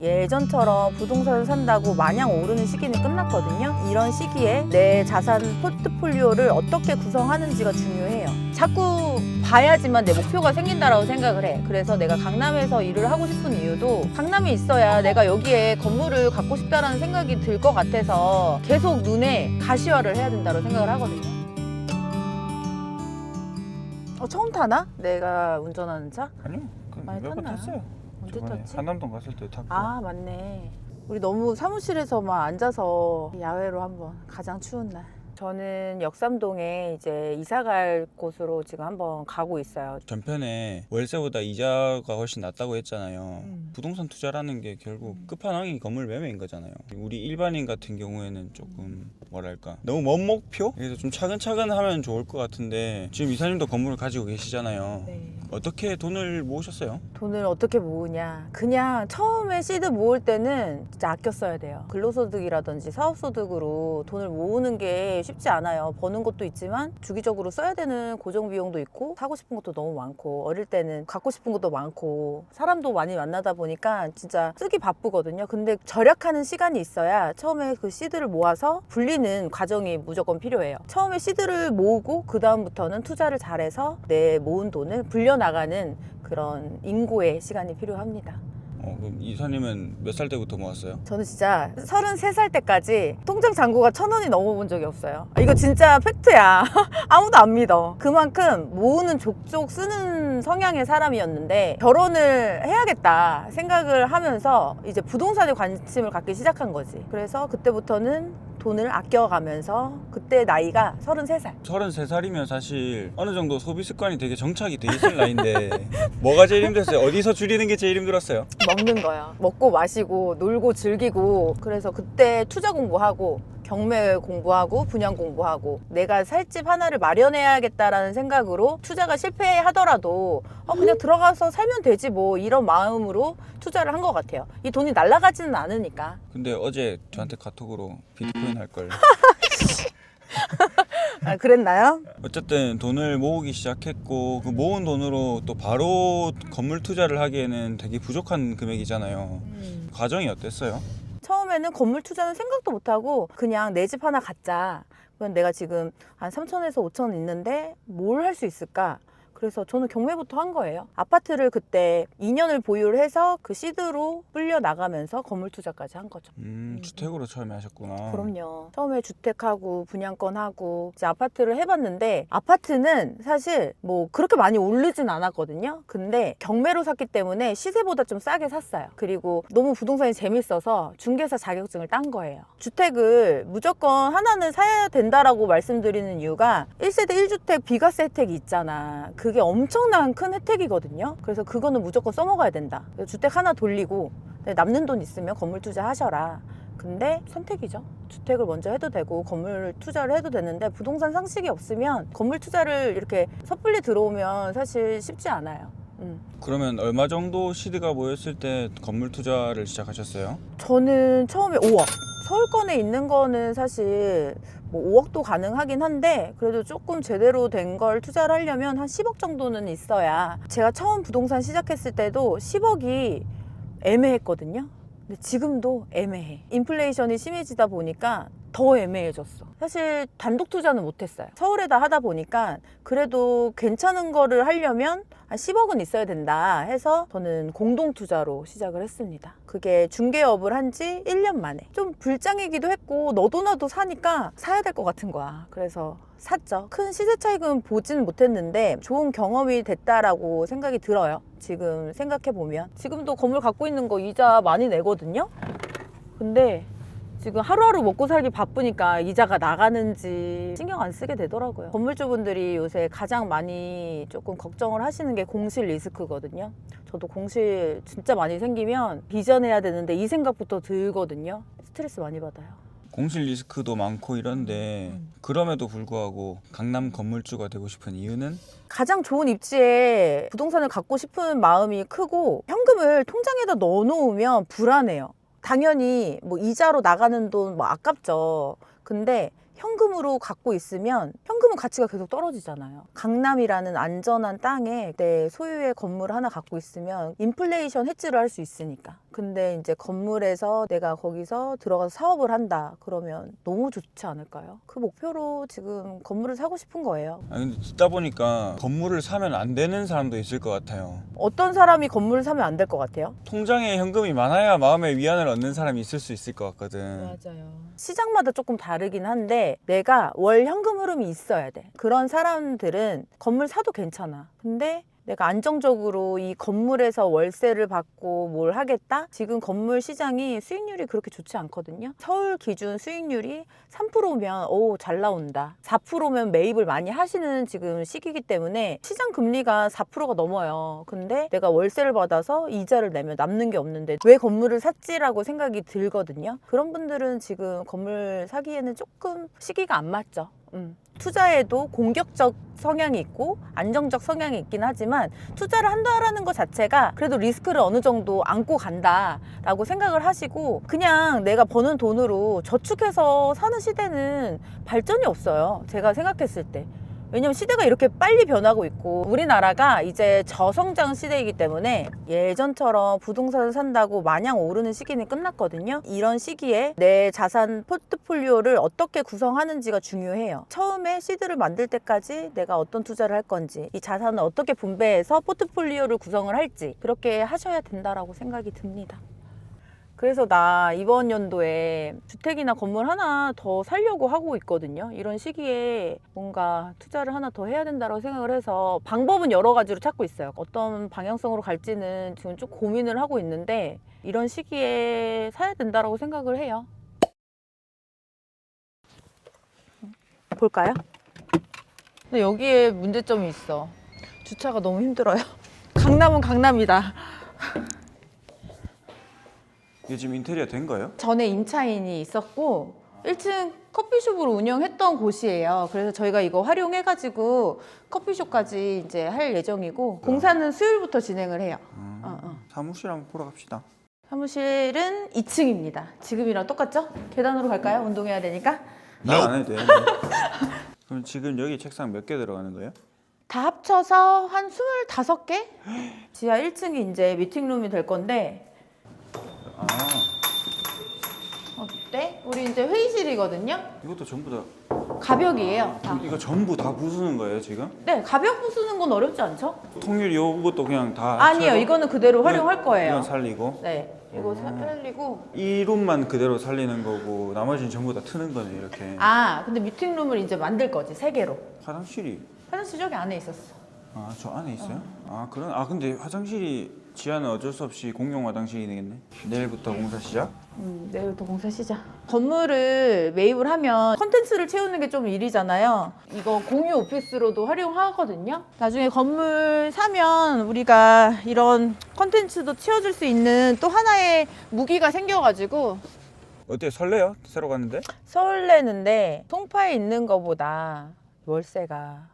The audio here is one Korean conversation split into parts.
예전처럼 부동산을 산다고 마냥 오르는 시기는 끝났거든요. 이런 시기에 내 자산 포트폴리오를 어떻게 구성하는지가 중요해요. 자꾸 봐야지만 내 목표가 생긴다라고 생각을 해. 그래서 내가 강남에서 일을 하고 싶은 이유도 강남에 있어야 내가 여기에 건물을 갖고 싶다라는 생각이 들 것 같아서 계속 눈에 가시화를 해야 된다고 생각을 하거든요. 처음 타나? 내가 운전하는 차? 아니요, 많이 몇 번 탔나요? 탔어요. 언제 저번에 탔지? 한남동 갔을 때 탔고. 아, 맞네. 우리 너무 사무실에서만 앉아서 야외로 한번, 가장 추운 날. 저는 역삼동에 이제 이사 갈 곳으로 지금 한번 가고 있어요. 전편에 월세보다 이자가 훨씬 낫다고 했잖아요. 음. 부동산 투자라는 게 결국 끝판왕이 건물 매매인 거잖아요. 우리 일반인 같은 경우에는 조금 뭐랄까 너무 먼 목표? 그래서 좀 차근차근 하면 좋을 것 같은데 지금 이사님도 건물을 가지고 계시잖아요. 네. 어떻게 돈을 모으셨어요? 돈을 어떻게 모으냐. 그냥 처음에 시드 모을 때는 진짜 아껴 써야 돼요. 근로소득이라든지 사업소득으로 돈을 모으는 게 쉽지 않아요. 버는 것도 있지만 주기적으로 써야 되는 고정비용도 있고 사고 싶은 것도 너무 많고 어릴 때는 갖고 싶은 것도 많고 사람도 많이 만나다 보니까 진짜 쓰기 바쁘거든요. 근데 절약하는 시간이 있어야 처음에 그 시드를 모아서 불리는 과정이 무조건 필요해요. 처음에 시드를 모으고 그 다음부터는 투자를 잘해서 내 모은 돈을 불려나가는 그런 인고의 시간이 필요합니다. 그럼 이사님은 몇 살 때부터 모았어요? 저는 진짜 33살 때까지 통장 잔고가 1,000원이 넘어본 적이 없어요. 이거 진짜 팩트야. 아무도 안 믿어. 그만큼 모으는 족족 쓰는 성향의 사람이었는데 결혼을 해야겠다 생각을 하면서 이제 부동산에 관심을 갖기 시작한 거지. 그래서 그때부터는 돈을 아껴가면서 그때 나이가 33살. 33살이면 사실 어느 정도 소비 습관이 되게 정착이 돼 있을 나이인데 뭐가 제일 힘들었어요? 어디서 줄이는 게 제일 힘들었어요? 먹는 거야. 먹고 마시고 놀고 즐기고. 그래서 그때 투자 공부하고 경매 공부하고 분양 공부하고 내가 살 집 하나를 마련해야겠다라는 생각으로 투자가 실패하더라도 그냥 들어가서 살면 되지 뭐 이런 마음으로 투자를 한 것 같아요. 이 돈이 날아가지는 않으니까. 근데 어제 저한테 카톡으로 비트코인 할 걸. 아, 그랬나요? 어쨌든 돈을 모으기 시작했고 그 모은 돈으로 또 바로 건물 투자를 하기에는 되게 부족한 금액이잖아요. 과정이 어땠어요? 처음에는 건물 투자는 생각도 못하고 그냥 내 집 하나 갖자. 그럼 내가 지금 한 3천에서 5천 있는데 뭘 할 수 있을까? 그래서 저는 경매부터 한 거예요. 아파트를 그때 2년을 보유를 해서 그 시드로 불려 나가면서 건물 투자까지 한 거죠. 주택으로 처음에 하셨구나. 그럼요. 처음에 주택하고 분양권하고 이제 아파트를 해봤는데 아파트는 사실 뭐 그렇게 많이 오르진 않았거든요. 근데 경매로 샀기 때문에 시세보다 좀 싸게 샀어요. 그리고 너무 부동산이 재밌어서 중개사 자격증을 딴 거예요. 주택을 무조건 하나는 사야 된다라고 말씀드리는 이유가 1세대 1주택 비과세 혜택이 있잖아. 그게 엄청난 큰 혜택이거든요. 그래서 그거는 무조건 써먹어야 된다. 주택 하나 돌리고 남는 돈 있으면 건물 투자 하셔라. 근데 선택이죠. 주택을 먼저 해도 되고 건물 투자를 해도 되는데 부동산 상식이 없으면 건물 투자를 이렇게 섣불리 들어오면 사실 쉽지 않아요. 그러면 얼마 정도 시드가 모였을 때 건물 투자를 시작하셨어요? 저는 처음에 5억. 서울권에 있는 거는 사실 뭐 5억도 가능하긴 한데 그래도 조금 제대로 된 걸 투자를 하려면 한 10억 정도는 있어야. 제가 처음 부동산 시작했을 때도 10억이 애매했거든요. 근데 지금도 애매해. 인플레이션이 심해지다 보니까 더 애매해졌어. 사실 단독 투자는 못했어요. 서울에다 하다 보니까 그래도 괜찮은 거를 하려면 한 10억은 있어야 된다 해서 저는 공동 투자로 시작을 했습니다. 그게 중개업을 한 지 1년 만에. 좀 불장이기도 했고 너도 나도 사니까 사야 될 것 같은 거야. 그래서 샀죠. 큰 시세 차익은 보지는 못했는데 좋은 경험이 됐다라고 생각이 들어요. 지금 생각해보면. 지금도 건물 갖고 있는 거 이자 많이 내거든요. 근데 지금 하루하루 먹고 살기 바쁘니까 이자가 나가는지 신경 안 쓰게 되더라고요. 건물주분들이 요새 가장 많이 조금 걱정을 하시는 게 공실 리스크거든요. 저도 공실 진짜 많이 생기면 비전해야 되는데 이 생각부터 들거든요. 스트레스 많이 받아요. 공실 리스크도 많고 이런데 그럼에도 불구하고 강남 건물주가 되고 싶은 이유는? 가장 좋은 입지에 부동산을 갖고 싶은 마음이 크고 현금을 통장에다 넣어놓으면 불안해요. 당연히 뭐 이자로 나가는 돈 뭐 아깝죠. 근데 현금으로 갖고 있으면 현금은 가치가 계속 떨어지잖아요. 강남이라는 안전한 땅에 내 소유의 건물 하나 갖고 있으면 인플레이션 해지를 할 수 있으니까. 근데 이제 건물에서 내가 거기서 들어가서 사업을 한다. 그러면 너무 좋지 않을까요? 그 목표로 지금 건물을 사고 싶은 거예요. 근데 듣다 보니까 건물을 사면 안 되는 사람도 있을 것 같아요. 어떤 사람이 건물을 사면 안 될 것 같아요? 통장에 현금이 많아야 마음의 위안을 얻는 사람이 있을 수 있을 것 같거든. 맞아요. 시장마다 조금 다르긴 한데 내가 월 현금 흐름이 있어야 돼. 그런 사람들은 건물 사도 괜찮아. 근데 내가 안정적으로 이 건물에서 월세를 받고 뭘 하겠다? 지금 건물 시장이 수익률이 그렇게 좋지 않거든요. 서울 기준 수익률이 3%면 오, 잘 나온다. 4%면 매입을 많이 하시는 지금 시기이기 때문에 시장 금리가 4%가 넘어요. 근데 내가 월세를 받아서 이자를 내면 남는 게 없는데 왜 건물을 샀지라고 생각이 들거든요. 그런 분들은 지금 건물 사기에는 조금 시기가 안 맞죠. 투자에도 공격적 성향이 있고 안정적 성향이 있긴 하지만 투자를 한다라는 것 자체가 그래도 리스크를 어느 정도 안고 간다라고 생각을 하시고 그냥 내가 버는 돈으로 저축해서 사는 시대는 발전이 없어요. 제가 생각했을 때. 왜냐면 시대가 이렇게 빨리 변하고 있고 우리나라가 이제 저성장 시대이기 때문에 예전처럼 부동산을 산다고 마냥 오르는 시기는 끝났거든요. 이런 시기에 내 자산 포트폴리오를 어떻게 구성하는지가 중요해요. 처음에 시드를 만들 때까지 내가 어떤 투자를 할 건지 이 자산을 어떻게 분배해서 포트폴리오를 구성을 할지 그렇게 하셔야 된다라고 생각이 듭니다. 그래서 나 이번 연도에 주택이나 건물 하나 더 사려고 하고 있거든요. 이런 시기에 뭔가 투자를 하나 더 해야 된다고 생각을 해서 방법은 여러 가지로 찾고 있어요. 어떤 방향성으로 갈지는 지금 좀 고민을 하고 있는데 이런 시기에 사야 된다고 생각을 해요. 볼까요? 근데 여기에 문제점이 있어. 주차가 너무 힘들어요. 강남은 강남이다. 이게 지금 인테리어 된 거예요? 전에 임차인이 있었고 1층 커피숍으로 운영했던 곳이에요. 그래서 저희가 이거 활용해가지고 커피숍까지 이제 할 예정이고 공사는 수요일부터 진행을 해요. 사무실 한번 보러 갑시다. 사무실은 2층입니다. 지금이랑 똑같죠? 계단으로 갈까요? 운동해야 되니까. 안 해도 돼. 그럼 지금 여기 책상 몇 개 들어가는 거예요? 다 합쳐서 한 25개? 지하 1층이 이제 미팅룸이 될 건데 아, 어때? 우리 이제 회의실이거든요. 이것도 전부 다 가벽이에요. 다. 이거 전부 다 부수는 거예요 지금? 네, 가벽 부수는 건 어렵지 않죠? 통유리 요것도 그냥 다 아니요, 합쳐서? 이거는 그대로 활용할 거예요. 이건 살리고 네, 이거 살리고. 이 룸만 그대로 살리는 거고 나머지는 전부 다 트는 거네 이렇게. 아, 근데 미팅룸을 이제 만들 거지, 3개로. 화장실이 화장실 저기 안에 있었어. 저 안에 있어요? 근데 화장실이 지하는 어쩔 수 없이 공용 화장실이 되겠네. 내일부터 공사 시작? 내일부터 공사 시작. 건물을 매입을 하면 컨텐츠를 채우는 게 좀 일이잖아요. 이거 공유 오피스로도 활용하거든요. 나중에 건물 사면 우리가 이런 컨텐츠도 채워줄 수 있는 또 하나의 무기가 생겨가지고 어때요? 설레요? 새로 갔는데? 설레는데 송파에 있는 거보다 월세가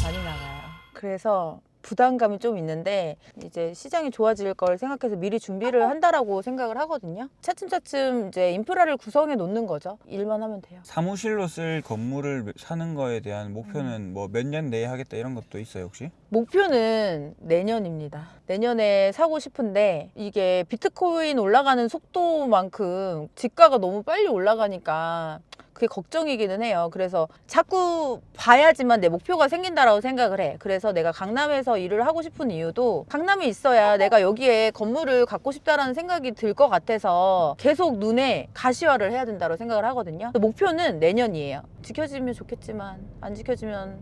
많이 나가요. 그래서 부담감이 좀 있는데 이제 시장이 좋아질 걸 생각해서 미리 준비를 한다라고 생각을 하거든요. 차츰차츰 이제 인프라를 구성해 놓는 거죠. 일만 하면 돼요. 사무실로 쓸 건물을 사는 거에 대한 목표는 뭐 몇 년 내에 하겠다 이런 것도 있어요 혹시? 목표는 내년입니다. 내년에 사고 싶은데 이게 비트코인 올라가는 속도만큼 집가가 너무 빨리 올라가니까 그게 걱정이기는 해요. 그래서 자꾸 봐야지만 내 목표가 생긴다라고 생각을 해. 그래서 내가 강남에서 일을 하고 싶은 이유도 강남에 있어야 내가 여기에 건물을 갖고 싶다라는 생각이 들 것 같아서 계속 눈에 가시화를 해야 된다고 생각을 하거든요. 목표는 내년이에요. 지켜지면 좋겠지만 안 지켜지면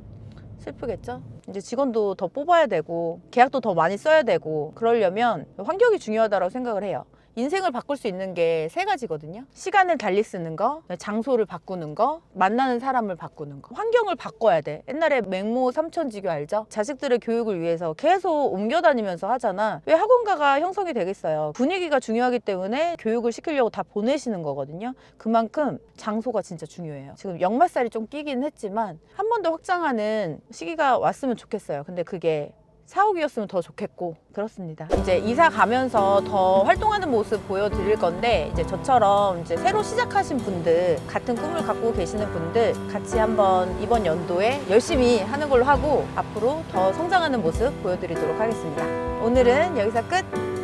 슬프겠죠? 이제 직원도 더 뽑아야 되고 계약도 더 많이 써야 되고 그러려면 환경이 중요하다고 생각을 해요. 인생을 바꿀 수 있는 게 3가지거든요. 시간을 달리 쓰는 거, 장소를 바꾸는 거, 만나는 사람을 바꾸는 거. 환경을 바꿔야 돼. 옛날에 맹모 삼천지교 알죠? 자식들의 교육을 위해서 계속 옮겨 다니면서 하잖아. 왜 학원가가 형성이 되겠어요? 분위기가 중요하기 때문에 교육을 시키려고 다 보내시는 거거든요. 그만큼 장소가 진짜 중요해요. 지금 역마살이 좀 끼긴 했지만 한 번 더 확장하는 시기가 왔으면 좋겠어요. 근데 그게 4, 5기였으면 더 좋겠고 그렇습니다. 이제 이사 가면서 더 활동하는 모습 보여드릴 건데 이제 저처럼 이제 새로 시작하신 분들 같은 꿈을 갖고 계시는 분들 같이 한번 이번 연도에 열심히 하는 걸로 하고 앞으로 더 성장하는 모습 보여드리도록 하겠습니다. 오늘은 여기서 끝!